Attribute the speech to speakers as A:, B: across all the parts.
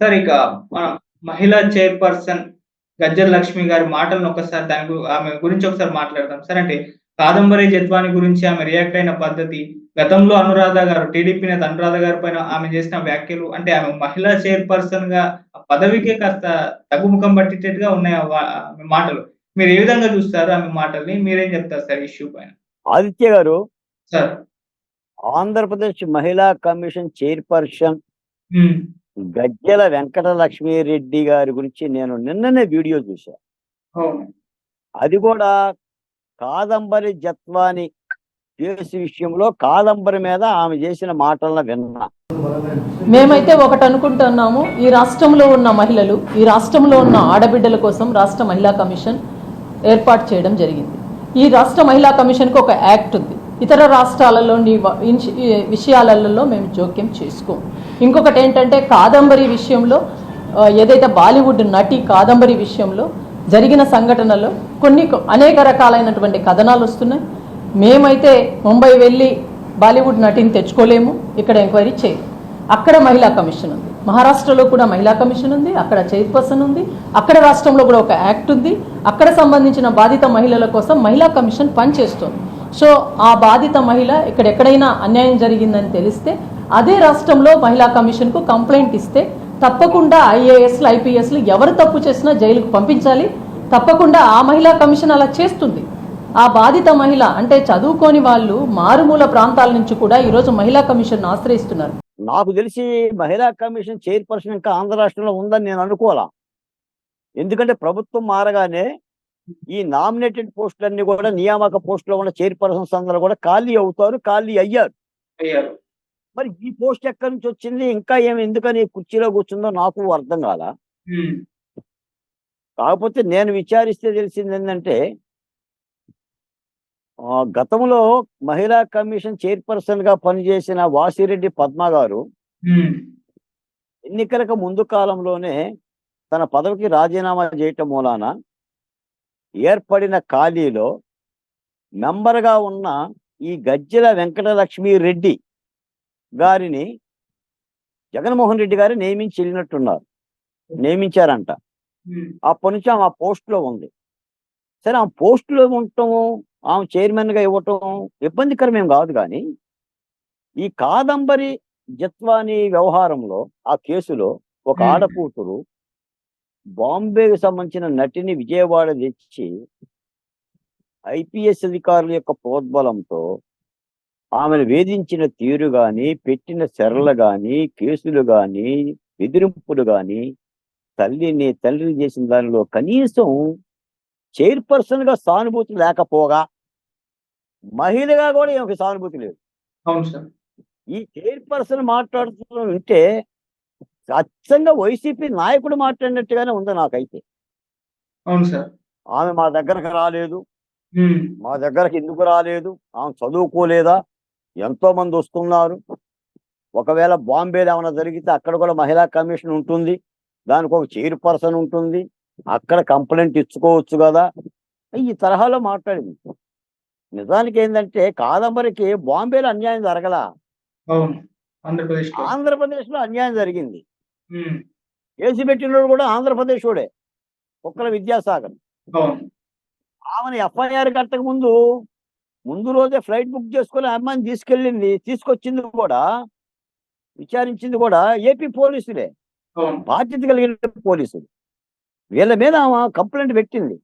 A: Sir ఇక మన మహిళా చైర్పర్సన్ గజ్జల లక్ష్మి గారి మాటలను ఒకసారి ఆమె గురించి ఒకసారి మాట్లాడదాం సార్. అంటే కాదంబరి జత్వాని గురించి ఆమె రియాక్ట్ అయిన పద్ధతి, గతంలో అనురాధ గారు టీడీపీ నేత అనురాధ గారి పైన ఆమె చేసిన వ్యాఖ్యలు అంటే ఆమె మహిళా చైర్పర్సన్‌గా ఆ పదవికే కాస్త తగ్గుముఖం పట్టేటట్టుగా ఉన్నాయి ఆమె మాటలు. మీరు ఏ విధంగా చూస్తారు ఆమె మాటల్ని? మీరేం చెప్తారు సార్ ఈ ఇష్యూ పైన?
B: ఆదిత్య గారు,
A: సార్.
B: ఆంధ్రప్రదేశ్ మహిళా కమిషన్ చైర్పర్సన్
A: హ్మ్.
B: గజ్జల వెంకట లక్ష్మీరెడ్డి గారి గురించి నేను నిన్ననే వీడియో చూసా.
A: అవును.
B: అది కూడా కాదంబరి జత్వాని కేసు విషయంలో కాదంబరి మీద ఆమె చేసిన మాటలను విన్నా.
C: మేమైతే ఒకటి అనుకుంటున్నాము, ఈ రాష్ట్రంలో ఉన్న మహిళలు, ఈ రాష్ట్రంలో ఉన్న ఆడబిడ్డల కోసం రాష్ట్ర మహిళా కమిషన్ ఏర్పాటు చేయడం జరిగింది. ఈ రాష్ట్ర మహిళా కమిషన్కి ఒక యాక్ట్ ఉంది. ఇతర రాష్ట్రాలలోని విషయాలలో మేము జోక్యం చేసుకోము. ఇంకొకటి ఏంటంటే కాదంబరి విషయంలో ఏదైతే బాలీవుడ్ నటి కాదంబరి విషయంలో జరిగిన సంఘటనలో అనేక రకాలైనటువంటి కథనాలు వస్తున్నాయి. మేమైతే ముంబై వెళ్ళి బాలీవుడ్ నటిని తెచ్చుకోలేము, ఇక్కడ ఎంక్వైరీ చేయము. అక్కడ మహిళా కమిషన్ ఉంది, మహారాష్ట్రలో కూడా మహిళా కమిషన్ ఉంది, అక్కడ చైర్పర్సన్ ఉంది, అక్కడ రాష్ట్రంలో కూడా ఒక యాక్ట్ ఉంది. అక్కడ సంబంధించిన బాధిత మహిళల కోసం మహిళా కమిషన్ పనిచేస్తుంది. సో ఆ బాధిత మహిళ ఎక్కడైనా అన్యాయం జరిగిందని తెలిస్తే అదే రాష్ట్రంలో మహిళా కమిషన్కు కంప్లైంట్ ఇస్తే తప్పకుండా ఐఏఎస్లు ఐపీఎస్లు ఎవరు తప్పు చేసినా జైలుకు పంపించాలి. తప్పకుండా ఆ మహిళా కమిషన్ అలా చేస్తుంది. ఆ బాధిత మహిళ అంటే చదువుకోని వాళ్ళు మారుమూల ప్రాంతాల నుంచి కూడా ఈరోజు మహిళా కమిషన్ ఆశ్రయిస్తున్నారు.
B: నాకు తెలిసి మహిళా కమిషన్ చైర్పర్సన్ ఇంకా ఆంధ్ర రాష్ట్రంలో ఉందని నేను అనుకోవాలా. ఎందుకంటే ప్రభుత్వం మారగానే ఈ నామినేటెడ్ పోస్టులన్నీ కూడా నియామక పోస్టులో ఉన్న చైర్పర్సన్స్ అందరూ కూడా ఖాళీ అవుతారు, ఖాళీ అయ్యారు. మరి ఈ పోస్ట్ ఎక్కడి నుంచి వచ్చింది, ఇంకా ఎందుకని కుర్చీలో కూర్చుందో నాకు అర్థం కాల. కాకపోతే నేను విచారిస్తే తెలిసింది ఏంటంటే గతంలో మహిళా కమిషన్ చైర్పర్సన్ గా పనిచేసిన వాసిరెడ్డి పద్మ గారు ఎన్నికలకు ముందు కాలంలోనే తన పదవికి రాజీనామా చేయటం మూలాన ఏర్పడిన ఖాళీలో మెంబర్గా ఉన్న ఈ గజ్జల వెంకట లక్ష్మీ రెడ్డి గారిని జగన్మోహన్ రెడ్డి గారు నియమించారంట. అప్పటి నుంచి ఆమె ఆ పోస్టులో ఉంది. సరే, ఆ పోస్టులో ఉండటము, ఆమె చైర్మన్ గా ఇవ్వటం ఇబ్బందికరమేం కాదు. కానీ ఈ కాదంబరి జత్వాని వ్యవహారంలో ఆ కేసులో ఒక ఆడకూతురు బాంబేకి సంబంధించిన నటిని విజయవాడ తెచ్చి ఐపీఎస్ అధికారుల యొక్క ప్రోద్బలంతో ఆమెను వేధించిన తీరు గాని, పెట్టిన శరలు గాని, కేసులు గాని, బెదిరింపులు గాని, తండ్రిని చేసిన దానిలో కనీసం చైర్పర్సన్ గా సానుభూతి లేకపోగా మహిళగా కూడా ఏమి సానుభూతి లేదు. ఈ చైర్పర్సన్ మాట్లాడుతుంటే అచ్చంగా వైసీపీ నాయకుడు మాట్లాడినట్టుగానే ఉంది నాకైతే.
A: అవును సార్.
B: ఆమె మా దగ్గరకు రాలేదు, మా దగ్గరకు ఎందుకు రాలేదు, ఆమె చదువుకోలేదా, ఎంతో మంది వస్తున్నారు, ఒకవేళ బాంబేలో ఏమైనా జరిగితే అక్కడ కూడా మహిళా కమిషన్ ఉంటుంది, దానికి ఒక చైర్పర్సన్ ఉంటుంది, అక్కడ కంప్లైంట్ ఇచ్చుకోవచ్చు కదా, ఈ తరహాలో మాట్లాడింది. నిజానికి ఏంటంటే కాదంబరికి బాంబేలో అన్యాయం జరగల, ఆంధ్రప్రదేశ్లో అన్యాయం జరిగింది. కేసు పెట్టినోడు కూడా ఆంధ్రప్రదేశ్ వాడే, కుక్కల విద్యాసాగర్. ఆమెను ఎఫ్ఐఆర్ కట్టక ముందు రోజే ఫ్లైట్ బుక్ చేసుకుని అమ్మాయిని తీసుకొచ్చింది కూడా, విచారించింది కూడా ఏపీ పోలీసులే, బాధ్యత కలిగిన పోలీసులు. వీళ్ళ మీద ఆమె కంప్లైంట్ పెట్టింది.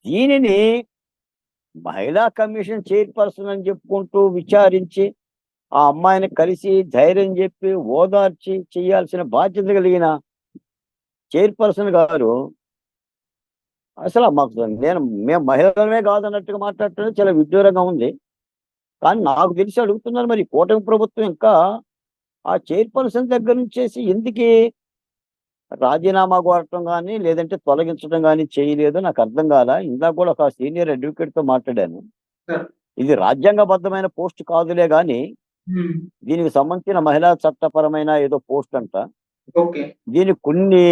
B: దీనిని మహిళా కమిషన్ చైర్పర్సన్ అని చెప్పుకుంటూ విచారించి ఆ అమ్మాయిని కలిసి ధైర్యం చెప్పి ఓదార్చి చేయాల్సిన బాధ్యత కలిగిన చైర్పర్సన్ గారు అసలు మేము మహిళలమే కాదన్నట్టుగా మాట్లాడటం చాలా విడ్డూరంగా ఉంది. కానీ నాకు తెలిసి అడుగుతున్నారు, మరి కూటమి ప్రభుత్వం ఇంకా ఆ చైర్పర్సన్ దగ్గర నుంచేసి ఎందుకు రాజీనామా కోరటం కానీ లేదంటే తొలగించడం కానీ చేయలేదు నాకు అర్థం కాల. ఇందాక కూడా ఒక సీనియర్ అడ్వకేట్ తో మాట్లాడాను. ఇది రాజ్యాంగబద్ధమైన పోస్ట్ కాదులే గాని దీనికి సంబంధించిన మహిళా చట్టపరమైన ఏదో పోస్ట్ అంట. దీనికి కొన్ని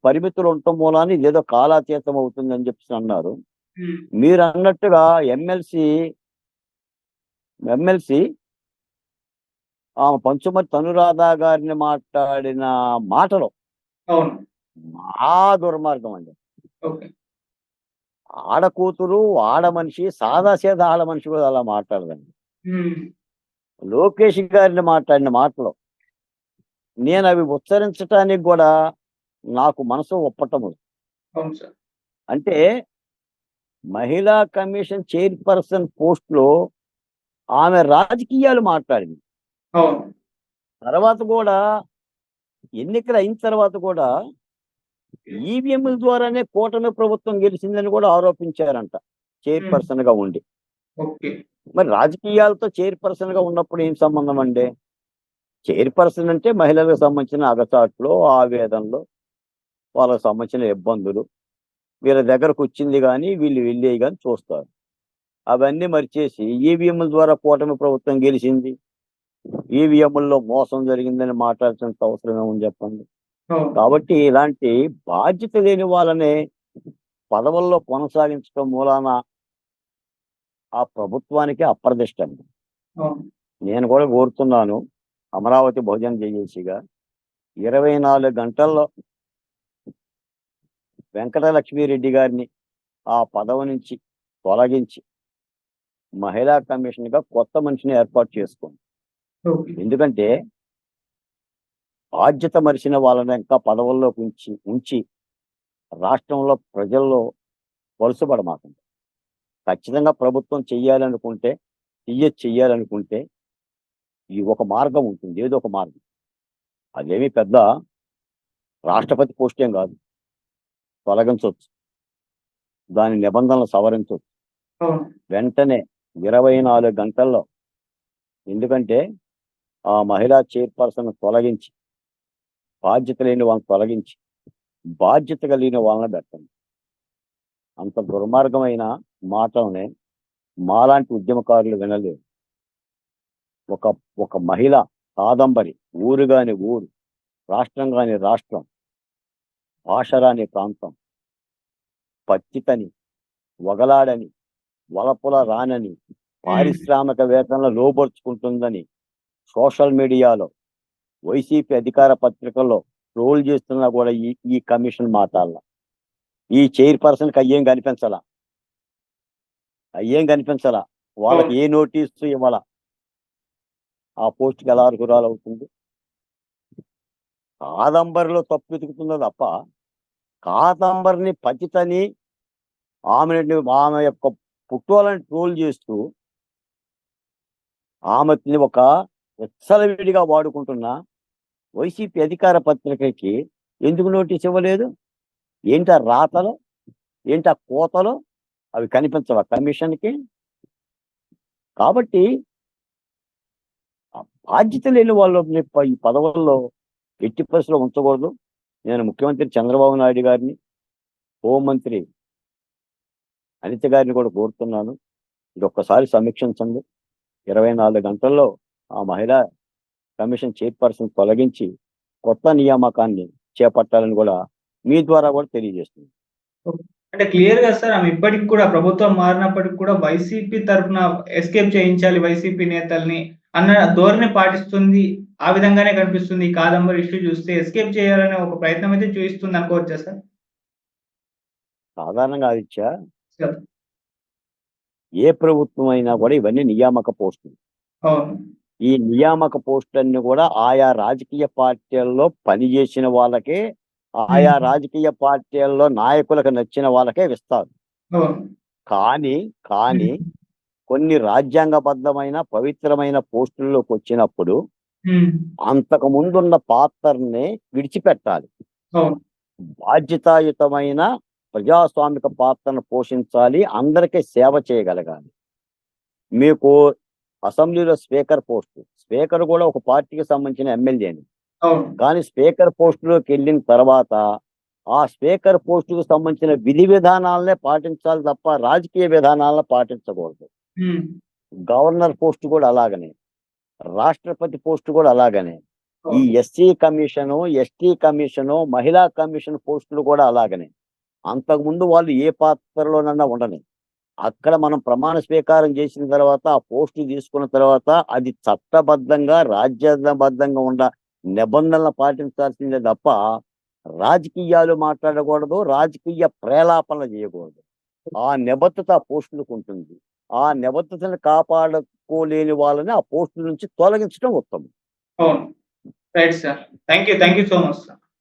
B: పరిమితులు ఉండటం మూలాన్ని ఇదేదో కాలాతీతం అవుతుంది అని చెప్పి అన్నారు. మీరు అన్నట్టుగా ఎమ్మెల్సీ ఆమె పంచుమతి అనురాధ గారిని మాట్లాడిన మాటలు
A: అవును.
B: ఆ దుర్మార్గం అండి.
A: ఓకే.
B: ఆడ కూతురు, ఆడ మనిషి, సాదాసీదా ఆడ మనిషి కూడా అలా మాట్లాడదండి.
A: హ్మ్.
B: లోకేష్ గారిని మాట్లాడిన మాటలు నేను అవి ఉచ్చరించడానికి కూడా నాకు మనసు ఒప్పటం లేదు.
A: అవును సార్.
B: అంటే మహిళా కమిషన్ చైర్పర్సన్ పోస్ట్ లో ఆమె రాజకీయాలు మాట్లాడింది.
A: అవును.
B: తర్వాత కూడా ఎన్నికలు అయిన తర్వాత కూడా ఈవీఎంల ద్వారానే కూటమి ప్రభుత్వం గెలిచిందని కూడా ఆరోపించారంట
A: హ్మ్.
B: చైర్పర్సన్ గా ఉండి.
A: ఓకే.
B: మరి రాజకీయాలతో చైర్పర్సన్ గా ఉన్నప్పుడు ఏం సంబంధం అండి? చైర్పర్సన్ అంటే మహిళలకు సంబంధించిన అగచాట్లు, ఆవేదనలు, వాళ్ళకి సంబంధించిన ఇబ్బందులు, వీళ్ళ దగ్గరకు వచ్చింది కానీ వీళ్ళు వెళ్ళేవి కానీ చూస్తారు. అవన్నీ మరిచేసి ఈవీఎంల ద్వారా కూటమి ప్రభుత్వం గెలిచింది, ఈవీఎంల్లో మోసం జరిగిందని మాట్లాడాల్సిన అవసరం ఏముంది చెప్పండి.
A: అవును.
B: కాబట్టి ఇలాంటి బాధ్యత లేని వాళ్ళని పదవుల్లో కొనసాగించడం మూలాన ఆ ప్రభుత్వానికి అప్రదిష్ట అండి.
A: అవును.
B: నేను కూడా కోరుతున్నాను అమరావతి భోజనం చేసేసిగా 24 గంటల్లో వెంకటలక్ష్మిరెడ్డి గారిని ఆ పదవి నుంచి తొలగించి మహిళా కమిషన్ గా కొత్త మనిషిని ఏర్పాటు చేసుకోండి.
A: ఓకే.
B: ఎందుకంటే బాధ్యత మరిచిన వాళ్ళని ఇంకా పదవుల్లోకి ఉంచి రాష్ట్రంలో ప్రజల్లో వలసపడమాకండి. ఖచ్చితంగా ప్రభుత్వం చెయ్యాలనుకుంటే చెయ్యాలనుకుంటే ఈ ఒక మార్గం ఉంటుంది, ఏదో ఒక మార్గం. అదేమి పెద్ద రాష్ట్రపతి పోస్ట్ ఏం కాదు, తొలగించవచ్చు, దాని నిబంధనలు సవరించవచ్చు
A: అవును.
B: వెంటనే 24 గంటల్లో. ఎందుకంటే ఆ మహిళా చైర్పర్సన్ తొలగించి బాధ్యత లేని వాళ్ళని తొలగించి బాధ్యత కలిగిన వాళ్ళని పెట్టండి. అంత దుర్మార్గమైన మాటలనే మాలాంటి ఉద్యమకారులు వినలేరు. ఒక ఒక మహిళ కాదంబరి, ఊరు కాని ఊరు, రాష్ట్రం కాని రాష్ట్రం, భాష రాని ప్రాంతం, పచ్చితని, వగలాడని, వలపుల రానని,
A: హ్మ్.
B: పారిశ్రామికవేత్తలను లోబర్చుకుంటుందని సోషల్ మీడియాలో వైసీపీ అధికార పత్రికల్లో ట్రోల్ చేస్తున్నా కూడా ఈ ఈ కమిషన్ మాట్లాడాల. ఈ చైర్పర్సన్కి అయ్యేం కనిపించాలా, వాళ్ళకి
A: అవును.
B: ఏ నోటీసు ఇవ్వాలా, ఆ పోస్ట్కి ఎలా అర్హురాలు అవుతుంది? కాదంబరిలో తప్పు వెతుకుతుందో తప్ప కాదంబరిని పతితని ఆమె యొక్క పుట్టువలని ట్రోల్ చేస్తూ ఆమెని ఒక విచ్చలవిడిగా వాడుకుంటున్న వైసీపీ అధికార పత్రికకి ఎందుకు నోటీస్ ఇవ్వలేదు? ఏంటి ఆ రాతలు, ఏంటి ఆ కోతలు, అవి కనిపించవా కమిషన్కి? కాబట్టి ఆ బాధ్యత లేని వాళ్ళు ఈ పదవుల్లో ఎట్టి పరిస్థితిలో ఉంచకూడదు. నేను ముఖ్యమంత్రి చంద్రబాబు నాయుడు గారిని, హోంమంత్రి అనిత గారిని కూడా కోరుతున్నాను, ఇది ఒక్కసారి సమీక్షించండి. 24 గంటల్లో ఆ మహిళా కమిషన్ చైర్పర్సన్ తొలగించి కొత్త నియామకాన్ని చేపట్టాలని కూడా మీ ద్వారా కూడా తెలియజేస్తుంది.
A: ఓకే. అంటే క్లియర్‌గా సార్ ఆమె ఇప్పటికి కూడా ప్రభుత్వం మారినప్పటికి కూడా వైసీపీ తరపున ఎస్కేప్ చేయించాలి వైసీపీ నేతల్ని అన్న ధోరణి పాటిస్తుంది. ఆ విధంగానే కనిపిస్తుంది. ఈ కాదంబరి ఇష్యూ చూస్తే ఎస్కేప్ చేయాలనే ఒక ప్రయత్నం అయితే చూయిస్తుంది అనుకోవచ్చా సార్?
B: సాధారణంగా ఆదిత్య,
A: సార్.
B: ఏ ప్రభుత్వం అయినా కూడా ఇవన్నీ నియామక పోస్టులు.
A: అవును.
B: ఈ నియామక పోస్టులన్నీ కూడా ఆయా రాజకీయ పార్టీల్లో పనిచేసిన వాళ్ళకే, ఆయా
A: హ్మ్.
B: రాజకీయ పార్టీల్లో నాయకులకు నచ్చిన వాళ్ళకే ఇస్తారు.
A: అవును.
B: కానీ కానీ
A: హ్మ్.
B: కొన్ని రాజ్యాంగబద్ధమైన పవిత్రమైన పోస్టుల్లోకి వచ్చినప్పుడు
A: హ్మ్.
B: అంతకు ముందున్న పాత్రని విడిచిపెట్టాలి.
A: అవును.
B: బాధ్యతాయుతమైన ప్రజాస్వామిక పాత్రను పోషించాలి, అందరికీ సేవ చేయగలగాలి. మీకు అసెంబ్లీలో స్పీకర్ పోస్టు, స్పీకర్ కూడా ఒక పార్టీకి సంబంధించిన ఎమ్మెల్యేని.
A: అవును.
B: కానీ స్పీకర్ పోస్టులోకి వెళ్ళిన తర్వాత ఆ స్పీకర్ పోస్టుకు సంబంధించిన విధి విధానాలనే పాటించాలి తప్ప రాజకీయ విధానాలను పాటించకూడదు.
A: హ్మ్.
B: గవర్నర్ పోస్టు కూడా అలాగనే, రాష్ట్రపతి పోస్టు కూడా అలాగనే, ఈ
A: అవును.
B: ఎస్సీ కమిషను, ఎస్టీ కమిషను, మహిళా కమిషన్ పోస్టులు కూడా అలాగనే. అంతకుముందు వాళ్ళు ఏ పాత్రలోనన్నా ఉండని, అక్కడ మనం ప్రమాణ స్వీకారం చేసిన తర్వాత ఆ పోస్టు తీసుకున్న తర్వాత అది చట్టబద్ధంగా రాజ్యాంగబద్ధంగా ఉన్న నిబంధనలు పాటించాల్సిందే తప్ప రాజకీయాలు మాట్లాడకూడదు, రాజకీయ ప్రేలాపనలు చేయకూడదు. ఆ నిబద్ధత ఆ పోస్టులకు ఉంటుంది. ఆ నిబద్ధతను కాపాడుకోలేని వాళ్ళని ఆ పోస్టుల నుంచి తొలగించడం ఉత్తమం.
A: అవును. Right sir. Thank you so much sir.